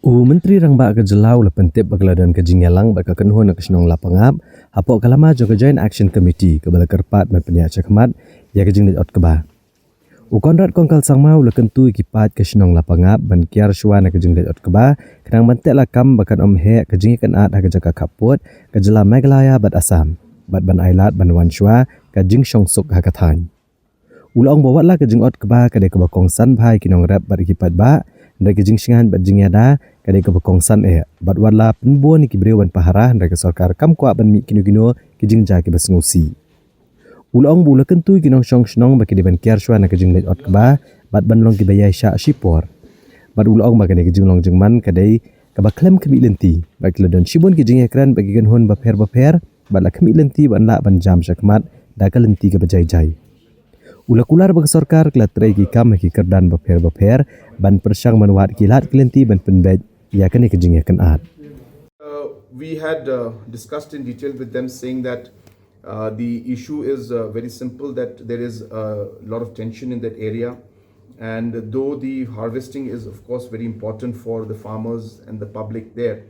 Menteri Rangba ke Jelau le pentip bagladan ke Jingelang bak kenhun ke Senong Lapangap hapok kalama jo ke Joint Action Committee ke bala kerpat man penyak cakmat ya ke jing ot keba. Conrad kongkal sangmau le Kyntu kipat ke Senong Lapangap ban Kiar shwa na ke jing ot keba kenang mantek lakam bakan he ke jing kan at ha ke jaka kaput ke Jela Meghalaya bat Assam bat ban ailat ban wan shwa ke jing song suk ha kathan. Ulong bawat la ke jing ot keba ke de ke bakong san bhai kinong rap bat kipat ba dari kejing singan bat jing ada kadai ke bekongsan bat wala penbuan ki brewan paharah dari sarkar kam kwa ban mi kino kejing ja ke basngusi ulong bula Kyntu kinong song snong baki ban Kiar shwa na kejing ot keba bat ban long ki bayai sha shipor bat ulong baki kejing long jengman kadai ke baklem kemi lenti bat ledon shibon kejing ekran bagi genhon baper bat la kemi lenti ban la ban jam syakmat da ka lenti ke bajai Ula-kular bagi sarkar kelatrai ki kam ki kerdan baper ban persang manwat kilat kelenti ban penbej ya kan kejing kan at. We had discussed in detail with them saying that the issue is very simple, that there is a lot of tension in that area, and though the harvesting is of course very important for the farmers and the public there,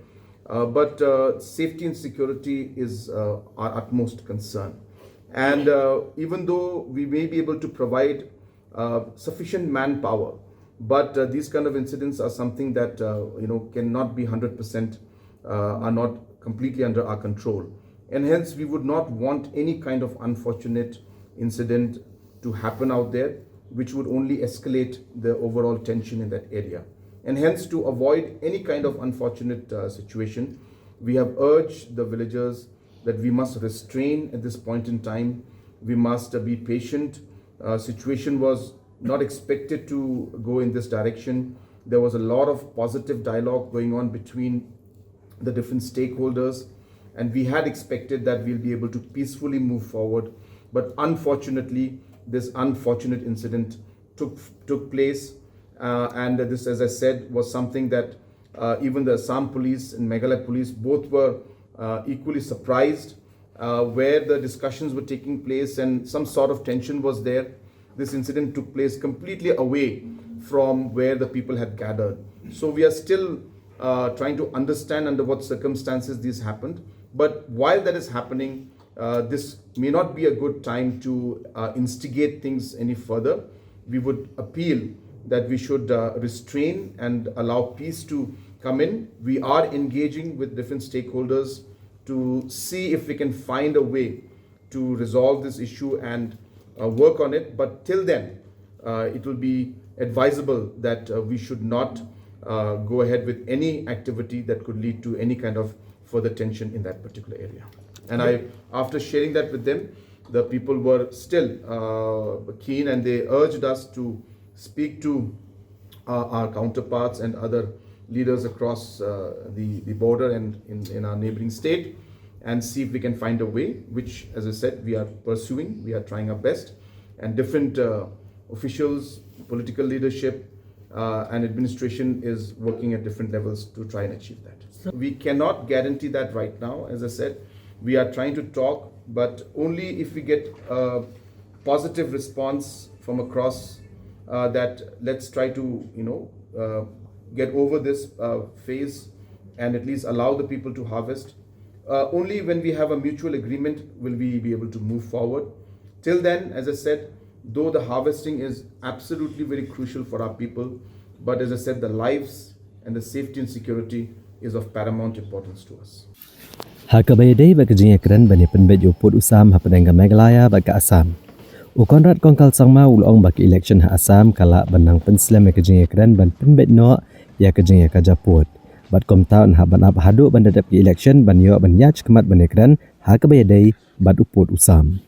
but safety and security is our utmost concern. And even though we may be able to provide sufficient manpower, but these kind of incidents are something that cannot be 100%, are not completely under our control, and hence we would not want any kind of unfortunate incident to happen out there, which would only escalate the overall tension in that area. And hence, to avoid any kind of unfortunate situation, we have urged the villagers that we must restrain at this point in time. We must be patient. Situation was not expected to go in this direction. There was a lot of positive dialogue going on between the different stakeholders, and we had expected that we'll be able to peacefully move forward. But unfortunately, this unfortunate incident took place, and this, as I said, was something that even the Assam police and Meghalaya police both were equally surprised, where the discussions were taking place and some sort of tension was there. This incident took place completely away from where the people had gathered. So we are still trying to understand under what circumstances this happened. But while that is happening, this may not be a good time to instigate things any further. We would appeal that we should restrain and allow peace to come in. We are engaging with different stakeholders to see if we can find a way to resolve this issue and work on it. But till then, it will be advisable that we should not go ahead with any activity that could lead to any kind of further tension in that particular area. And after sharing that with them, the people were still keen, and they urged us to speak to our counterparts and other leaders across the border and in our neighboring state, and see if we can find a way, which, as I said, we are pursuing. We are trying our best, and different officials, political leadership and administration is working at different levels to try and achieve that. We cannot guarantee that right now. As I said, we are trying to talk, but only if we get a positive response from across that let's try to get over this phase and at least allow the people to harvest. Only when we have a mutual agreement will we be able to move forward. Till then, as I said, though the harvesting is absolutely very crucial for our people, but as I said, the lives and the safety and security is of paramount importance to us. Hakabayday bak kejing ekran bani penbej uput usam ha pedang Meghalaya bak Assam. Conrad kongkal sangma ulong bak election ha Assam kala benang penslam kejing ekran ban penbej no ya kejing ka Japut. Bat kom taun ha ban ab hadu ban dadap election ban yo ban yach kemat ban ekran hakabayday bat uput usam.